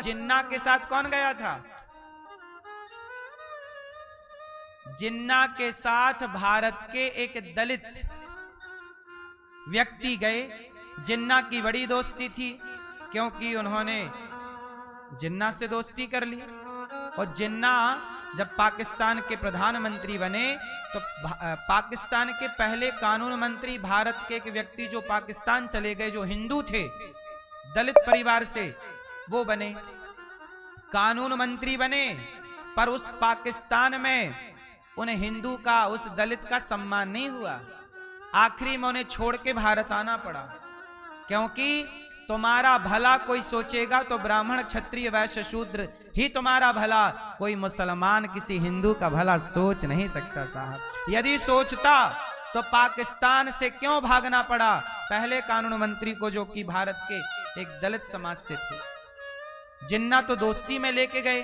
जिन्ना के साथ कौन गया था? जिन्ना के साथ भारत के एक दलित व्यक्ति गए। जिन्ना की बड़ी दोस्ती थी, क्योंकि उन्होंने जिन्ना से दोस्ती कर ली। और जिन्ना जब पाकिस्तान के प्रधानमंत्री बने तो पाकिस्तान के पहले कानून मंत्री भारत के एक व्यक्ति जो पाकिस्तान चले गए, जो हिंदू थे, दलित परिवार से, वो बने कानून मंत्री बने। पर उस पाकिस्तान में उन हिंदू का, उस दलित का सम्मान नहीं हुआ। आखिरी में उन्हें छोड़ के भारत आना पड़ा, क्योंकि तुम्हारा भला कोई सोचेगा तो ब्राह्मण, क्षत्रिय, वैश्य, शूद्र ही तुम्हारा भला, कोई मुसलमान किसी हिंदू का भला सोच नहीं सकता साहब। यदि सोचता तो पाकिस्तान से क्यों भागना पड़ा पहले कानून मंत्री को, जो कि भारत के एक दलित समाज से थे। जिन्ना तो दोस्ती में लेके गए,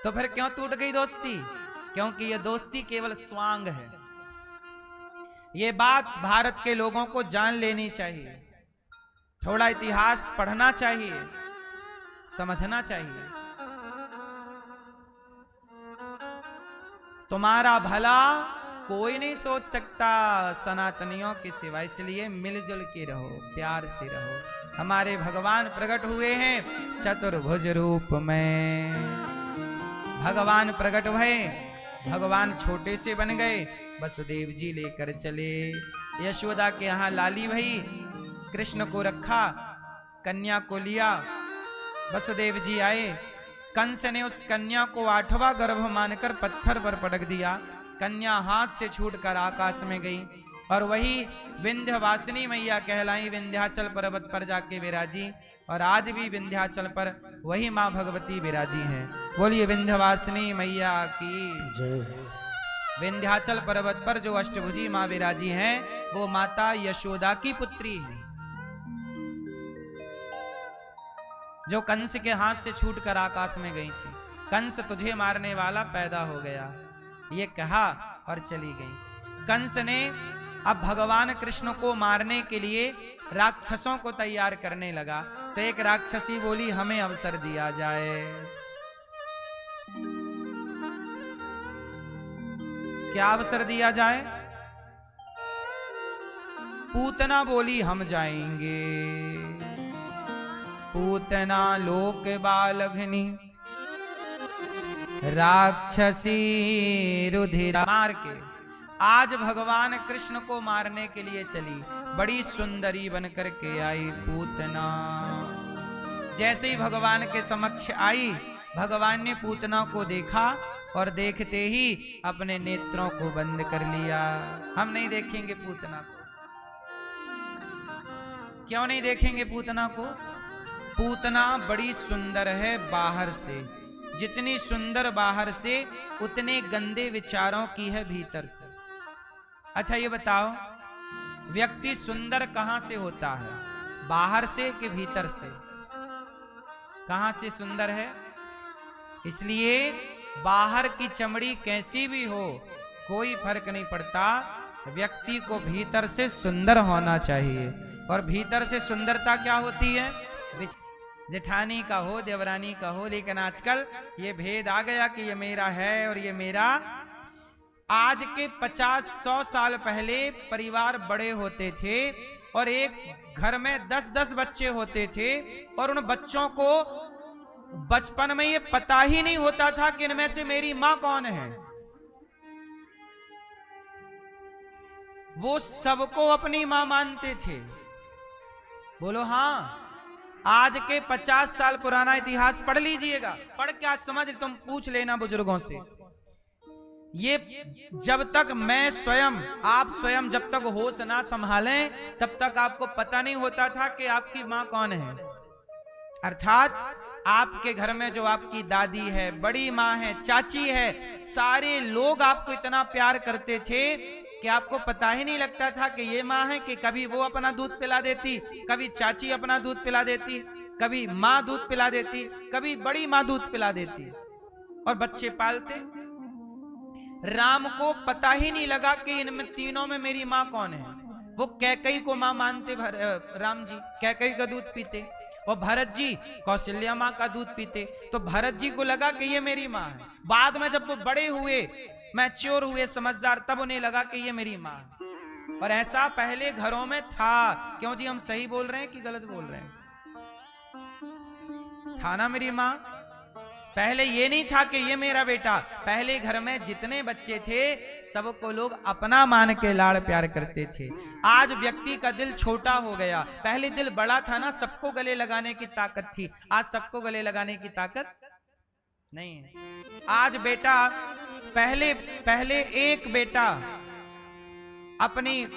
तो फिर क्यों टूट गई दोस्ती? क्योंकि यह दोस्ती केवल स्वांग है। ये बात भारत के लोगों को जान लेनी चाहिए। थोड़ा इतिहास पढ़ना चाहिए, समझना चाहिए। तुम्हारा भला कोई नहीं सोच सकता सनातनियों के सिवा, इसलिए मिलजुल के रहो, प्यार से रहो। हमारे भगवान प्रकट हुए हैं चतुर्भुज रूप में। भगवान प्रकट हुए, भगवान छोटे से बन गए, वसुदेव जी लेकर चले। यशोदा के यहाँ लाली भई, कृष्ण को रखा, कन्या को लिया, वसुदेव जी आए। कंस ने उस कन्या को 8वां गर्भ मानकर पत्थर पर पटक दिया। कन्या हाथ से छूटकर आकाश में गई और वही विंध्यवासिनी मैया कहलाई, विंध्याचल पर्वत पर जाके विराजी। और आज भी विंध्याचल पर वही माँ भगवती विराजी हैं। बोलिए विंध्यवासिनी मैया की जय। विंध्याचल पर्वत पर जो अष्टभुजी माँ विराजी हैं, वो माता यशोदा की पुत्री है, जो कंस के हाथ से छूटकर आकाश में गई थी। कंस तुझे मारने वाला पैदा हो गया, ये कहा और चली गई। कंस ने अब भगवान कृष्ण को मारने के लिए राक्षसों को तैयार करने लगा। तो एक राक्षसी बोली, हमें अवसर दिया जाए। क्या अवसर दिया जाए? पूतना बोली, हम जाएंगे। पूतना लोक बालघनी राक्षसी रुधिर मार के आज भगवान कृष्ण को मारने के लिए चली। बड़ी सुंदरी बनकर के आई पूतना। जैसे ही भगवान के समक्ष आई, भगवान ने पूतना को देखा और देखते ही अपने नेत्रों को बंद कर लिया। हम नहीं देखेंगे पूतना को। क्यों नहीं देखेंगे पूतना को? पूतना बड़ी सुंदर है बाहर से। जितनी सुंदर बाहर से, उतने गंदे विचारों की है भीतर से। अच्छा ये बताओ, व्यक्ति सुंदर कहां से होता है, बाहर से कि भीतर से? कहां से सुंदर है? इसलिए बाहर की चमड़ी कैसी भी हो, कोई फर्क नहीं पड़ता, व्यक्ति को भीतर से सुंदर होना चाहिए। और भीतर से सुंदरता क्या होती है? जेठानी का हो, देवरानी का हो। लेकिन आजकल ये भेद आ गया कि ये मेरा है और ये मेरा। आज के 50-100 साल पहले परिवार बड़े होते थे और एक घर में 10-10 बच्चे होते थे, और उन बच्चों को बचपन में ये पता ही नहीं होता था कि इनमें से मेरी मां कौन है। वो सबको अपनी मां मानते थे। बोलो हाँ। आज के 50 साल पुराना इतिहास पढ़ लीजिएगा, पढ़ के आज समझ, तुम पूछ लेना बुजुर्गों से। ये जब तक मैं स्वयं, आप स्वयं जब तक होश ना संभालें, तब तक आपको पता नहीं होता था कि आपकी मां कौन है। अर्थात आपके घर में जो आपकी दादी है, बड़ी माँ है, चाची है, सारे लोग आपको इतना प्यार करते थे कि आपको पता ही नहीं लगता था कि ये माँ है, कि कभी वो अपना दूध पिला देती, कभी चाची अपना दूध पिला देती, कभी माँ दूध पिला देती, कभी बड़ी माँ दूध पिला देती, और बच्चे पालते। राम को पता ही नहीं लगा कि इनमें तीनों में मेरी माँ कौन है। वो कैकई को माँ मानते राम जी, कैकई का दूध पीते। और भरत जी कौशल्या माँ का दूध पीते। तो भरत जी को लगा कि ये मेरी माँ है। बाद में जब वो बड़े हुए, मैच्योर हुए, समझदार, तब उन्हें लगा कि ये मेरी माँ है। और ऐसा पहले घरों में था। क्यों जी, हम सही बोल रहे हैं कि गलत बोल रहे हैं? था ना मेरी माँ। पहले ये नहीं था कि ये मेरा बेटा। पहले घर में जितने बच्चे थे सबको लोग अपना मान के लाड़ प्यार करते थे। आज व्यक्ति का दिल छोटा हो गया। पहले दिल बड़ा था ना, सबको गले लगाने की ताकत थी। आज सबको गले लगाने की ताकत नहीं है। आज बेटा, पहले एक बेटा अपनी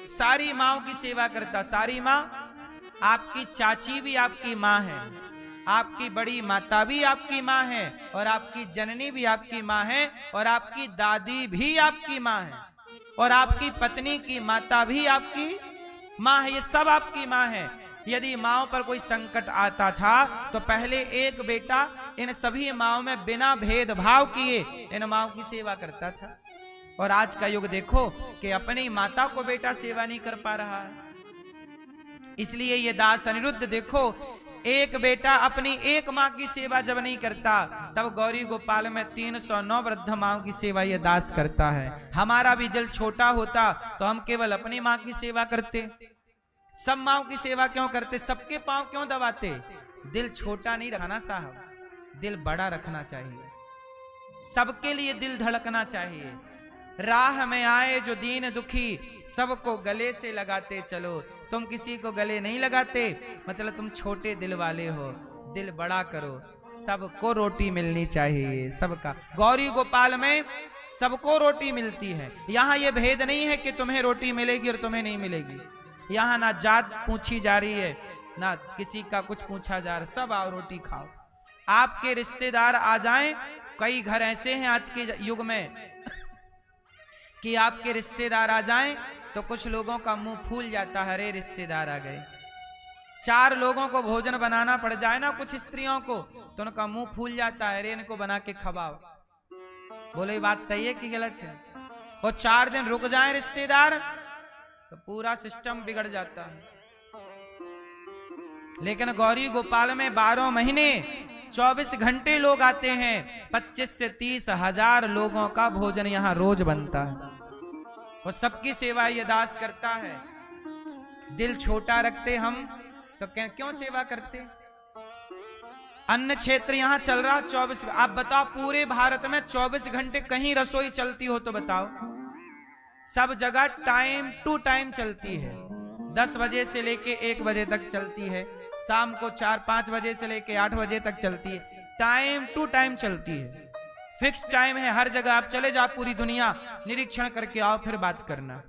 सारी माँओं की सेवा करता। सारी माँ, आपकी चाची भी आपकी माँ है, आपकी बड़ी माता भी आपकी माँ है, और आपकी जननी भी आपकी माँ है, और आपकी दादी भी आपकी माँ है, और आपकी पत्नी की माता भी आपकी माँ है। ये सब आपकी माँ है। यदि माँओं पर कोई संकट आता था तो पहले एक बेटा इन सभी माँओं में बिना भेदभाव किए इन माँओं की सेवा करता था। और आज का युग देखो कि अपनी माता को बेटा सेवा नहीं कर पा रहा है। इसलिए ये दास अनिरुद्ध देखो, एक बेटा अपनी एक माँ की सेवा जब नहीं करता, तब गौरी गोपाल में 309 वृद्ध माँ की सेवा ये दास करता है। हमारा भी दिल छोटा होता तो हम केवल अपनी माँ की सेवा करते। सब माँ की सेवा क्यों करते? सबके पांव क्यों दबाते? दिल छोटा नहीं रखना साहब, दिल बड़ा रखना चाहिए। सबके लिए दिल धड़कना चाहिए। राह में आए जो दीन दुखी, सबको गले से लगाते चलो। तुम किसी को गले नहीं लगाते, मतलब तुम छोटे दिल वाले हो। दिल बड़ा करो, सबको रोटी मिलनी चाहिए। सबका गौरी गोपाल में सबको रोटी मिलती है। यहाँ ये भेद नहीं है कि तुम्हें रोटी मिलेगी और तुम्हें नहीं मिलेगी। यहाँ ना जात पूछी जा रही है, ना किसी का कुछ पूछा जा रहा। सब आओ रोटी खाओ। आपके रिश्तेदार आ जाएं। कई घर ऐसे हैं आज के युग में कि आपके रिश्तेदार आ जाएं तो कुछ लोगों का मुंह फूल जाता है, अरे रिश्तेदार आ गए। 4 लोगों को भोजन बनाना पड़ जाए ना कुछ स्त्रियों को, तो उनका मुंह फूल जाता है, अरे इनको बना के खवाओ। बोले बात सही है कि गलत है? और 4 दिन रुक जाए रिश्तेदार तो पूरा सिस्टम बिगड़ जाता है। लेकिन गौरी गोपाल में 12 महीने 24 घंटे लोग आते हैं। 25 से 30 हजार लोगों का भोजन यहाँ रोज बनता है। वो सबकी सेवा ये दास करता है। दिल छोटा रखते हम तो क्यों सेवा करते? अन्न क्षेत्र यहाँ चल रहा 24। आप बताओ पूरे भारत में 24 घंटे कहीं रसोई चलती हो तो बताओ। सब जगह टाइम टू टाइम चलती है। 10 बजे से लेके 1 बजे तक चलती है। शाम को 4-5 बजे से लेके 8 बजे तक चलती है। टाइम टू टाइम चलती है। फिक्स टाइम है हर जगह। आप चले जाओ पूरी दुनिया, निरीक्षण करके आओ, फिर बात करना।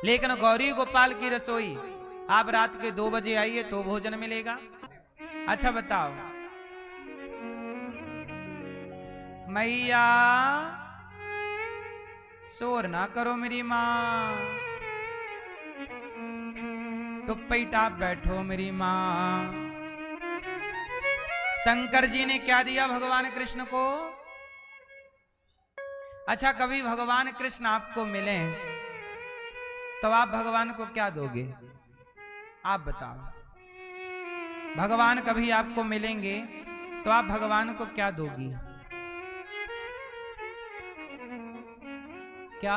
लेकिन गौरी गोपाल की रसोई, आप रात के 2 बजे आइए तो भोजन मिलेगा। अच्छा बताओ, मैया शोर ना करो मेरी माँ, टुप्पी टाप बैठो मेरी माँ। शंकर जी ने क्या दिया भगवान कृष्ण को? अच्छा, कभी भगवान कृष्ण आपको मिले तो आप भगवान को क्या दोगे? आप बताओ। भगवान कभी आपको मिलेंगे तो आप भगवान को क्या दोगी? क्या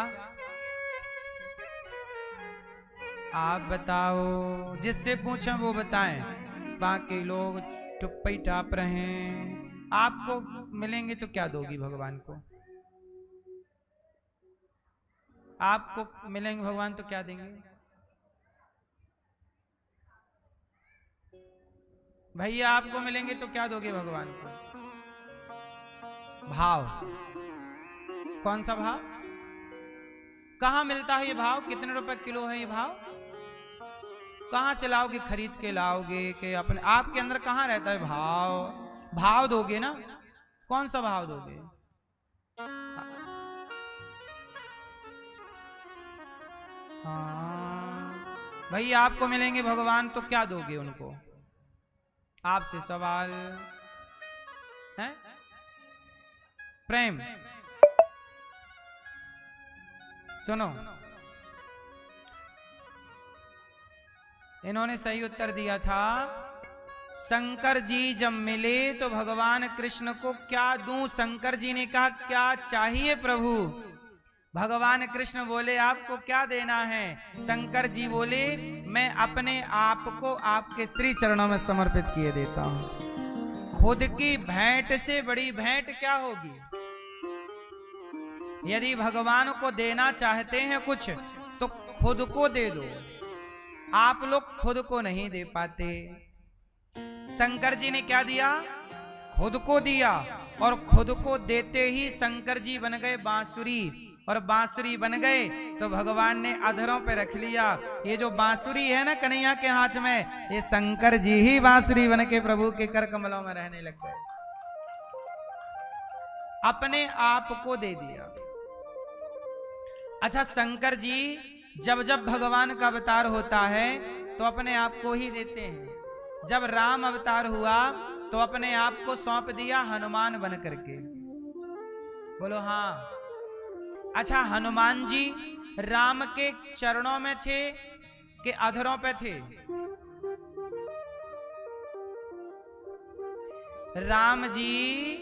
आप बताओ? जिससे पूछें वो बताएं, बाकी लोग चुप्पी टाप रहे हैं। आपको मिलेंगे तो क्या दोगी भगवान को? आपको मिलेंगे भगवान तो क्या देंगे? भैया आपको मिलेंगे तो क्या दोगे भगवान को? भाव। कौन सा भाव? कहां मिलता है ये भाव? कितने रुपए किलो है ये भाव? कहां से लाओगे? खरीद के लाओगे कि अपने आपके अंदर कहां रहता है भाव? भाव दोगे ना? कौन सा भाव दोगे? हाँ भैया आपको मिलेंगे भगवान तो क्या दोगे उनको? आपसे सवाल है। प्रेम। सुनो, इन्होंने सही उत्तर दिया था शंकर जी जब मिले तो भगवान कृष्ण को क्या दूं? शंकर जी ने कहा क्या चाहिए प्रभु? भगवान कृष्ण बोले आपको क्या देना है? शंकर जी बोले मैं अपने आप को आपके श्री चरणों में समर्पित किए देता हूं। खुद की भेंट से बड़ी भेंट क्या होगी? यदि भगवान को देना चाहते हैं कुछ तो खुद को दे दो। आप लोग खुद को नहीं दे पाते। शंकर जी ने क्या दिया? खुद को दिया, और खुद को देते ही शंकर जी बन गए बांसुरी, और बांसुरी बन गए तो भगवान ने अधरों पे रख लिया। ये जो बांसुरी है ना कन्हैया के हाथ में, ये शंकर जी ही बांसुरी बन के प्रभु के कर कमलों में रहने लग गए। अपने आप को दे दिया। अच्छा, शंकर जी जब जब भगवान का अवतार होता है तो अपने आप को ही देते हैं। जब राम अवतार हुआ तो अपने आप को सौंप दिया हनुमान बन करके। बोलो हाँ। अच्छा, हनुमान जी राम के चरणों में थे कि अधरों पे थे? राम जी,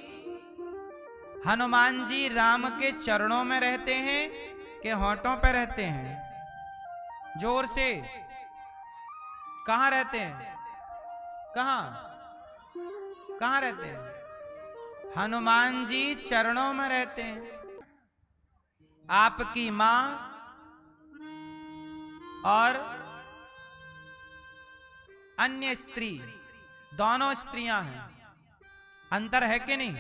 हनुमान जी राम के चरणों में रहते हैं कि होंठों पे रहते हैं? जोर से, कहां रहते हैं? कहां रहते हैं? हनुमान जी चरणों में रहते हैं। आपकी मां और अन्य स्त्री, दोनों स्त्रियां हैं। अंतर है कि नहीं?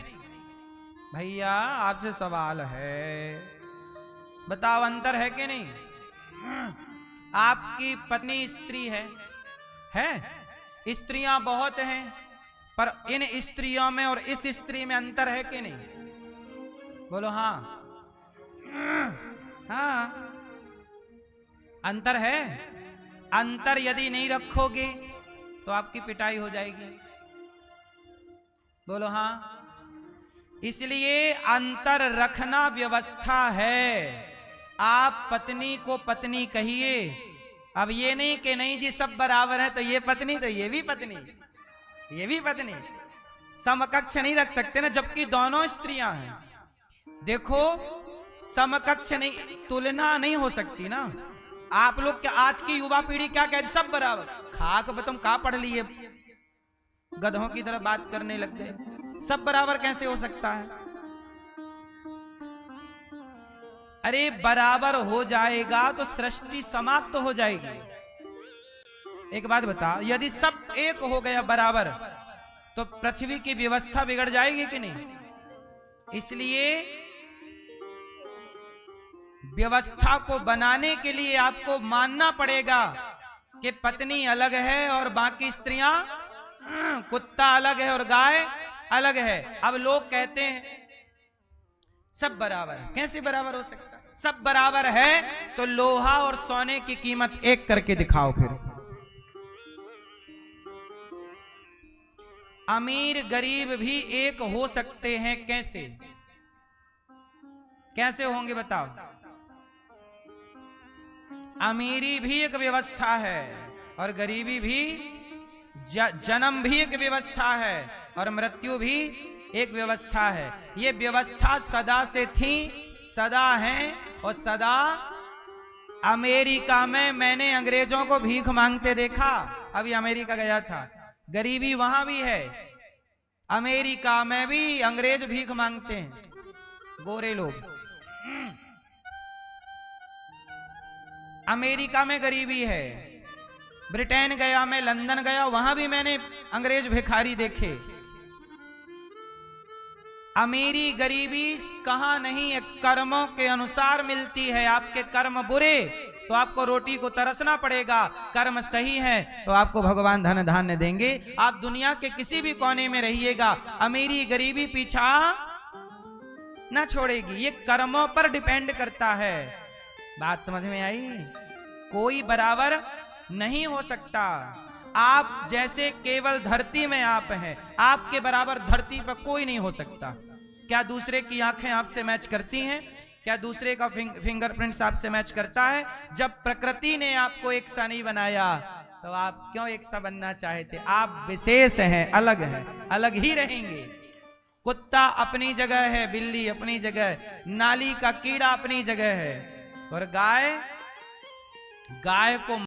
भैया आपसे सवाल है, बताओ अंतर है कि नहीं? आपकी पत्नी स्त्री है? स्त्रियां बहुत हैं, पर इन स्त्रियों में और इस स्त्री में अंतर है कि नहीं? बोलो हाँ। हाँ, अंतर है। अंतर यदि नहीं रखोगे तो आपकी पिटाई हो जाएगी। बोलो हाँ। इसलिए अंतर रखना व्यवस्था है। आप पत्नी को पत्नी कहिए। अब ये नहीं कि नहीं जी सब बराबर है, तो ये पत्नी तो ये भी पत्नी, ये भी पत्नी, समकक्ष नहीं रख सकते ना, जबकि दोनों स्त्रियां हैं। देखो समकक्ष नहीं, तुलना नहीं हो सकती ना। आप लोग क्या आज की युवा पीढ़ी क्या कहती? सब बराबर। खाक तुम कहां पढ़ लिए, गधों की तरह बात करने लग गए। सब बराबर कैसे हो सकता है? अरे बराबर हो जाएगा तो सृष्टि समाप्त तो हो जाएगी। एक बात बता, यदि सब एक हो गया बराबर तो पृथ्वी की व्यवस्था बिगड़ जाएगी कि नहीं? इसलिए व्यवस्था को बनाने के लिए आपको मानना पड़ेगा कि पत्नी अलग है और बाकी स्त्रियां, कुत्ता अलग है और गाय अलग है। अब लोग कहते हैं सब बराबर है। कैसे बराबर हो सकता है? सब बराबर है तो लोहा और सोने की कीमत एक करके दिखाओ। फिर अमीर गरीब भी एक हो सकते हैं। कैसे कैसे होंगे बताओ? अमीरी भी एक व्यवस्था है और गरीबी भी, जन्म भी एक व्यवस्था है और मृत्यु भी एक व्यवस्था है। ये व्यवस्था सदा से थी, सदा है और सदा। अमेरिका में मैंने अंग्रेजों को भीख मांगते देखा। अभी अमेरिका गया था, गरीबी वहां भी है। अमेरिका में भी अंग्रेज भीख मांगते हैं, गोरे लोग। अमेरिका में गरीबी है। ब्रिटेन गया, मैं लंदन गया, वहां भी मैंने अंग्रेज भिखारी देखे। अमीरी गरीबी कहां नहीं है, कर्मों के अनुसार मिलती है। आपके कर्म बुरे तो आपको रोटी को तरसना पड़ेगा, कर्म सही है तो आपको भगवान धन धान्य देंगे। आप दुनिया के किसी भी कोने में रहिएगा, अमीरी गरीबी पीछा ना छोड़ेगी। ये कर्मों पर डिपेंड करता है। बात समझ में आई? कोई बराबर नहीं हो सकता। आप जैसे केवल धरती में आप हैं, आपके बराबर धरती पर कोई नहीं हो सकता। क्या दूसरे की आंखें आपसे मैच करती हैं? क्या दूसरे का फिंगरप्रिंट्स आपसे मैच करता है? जब प्रकृति ने आपको एक सा नहीं बनाया तो आप क्यों एक सा बनना चाहते? आप विशेष हैं, अलग ही रहेंगे। कुत्ता अपनी जगह है, बिल्ली अपनी जगह, नाली का कीड़ा अपनी जगह है, और गाय को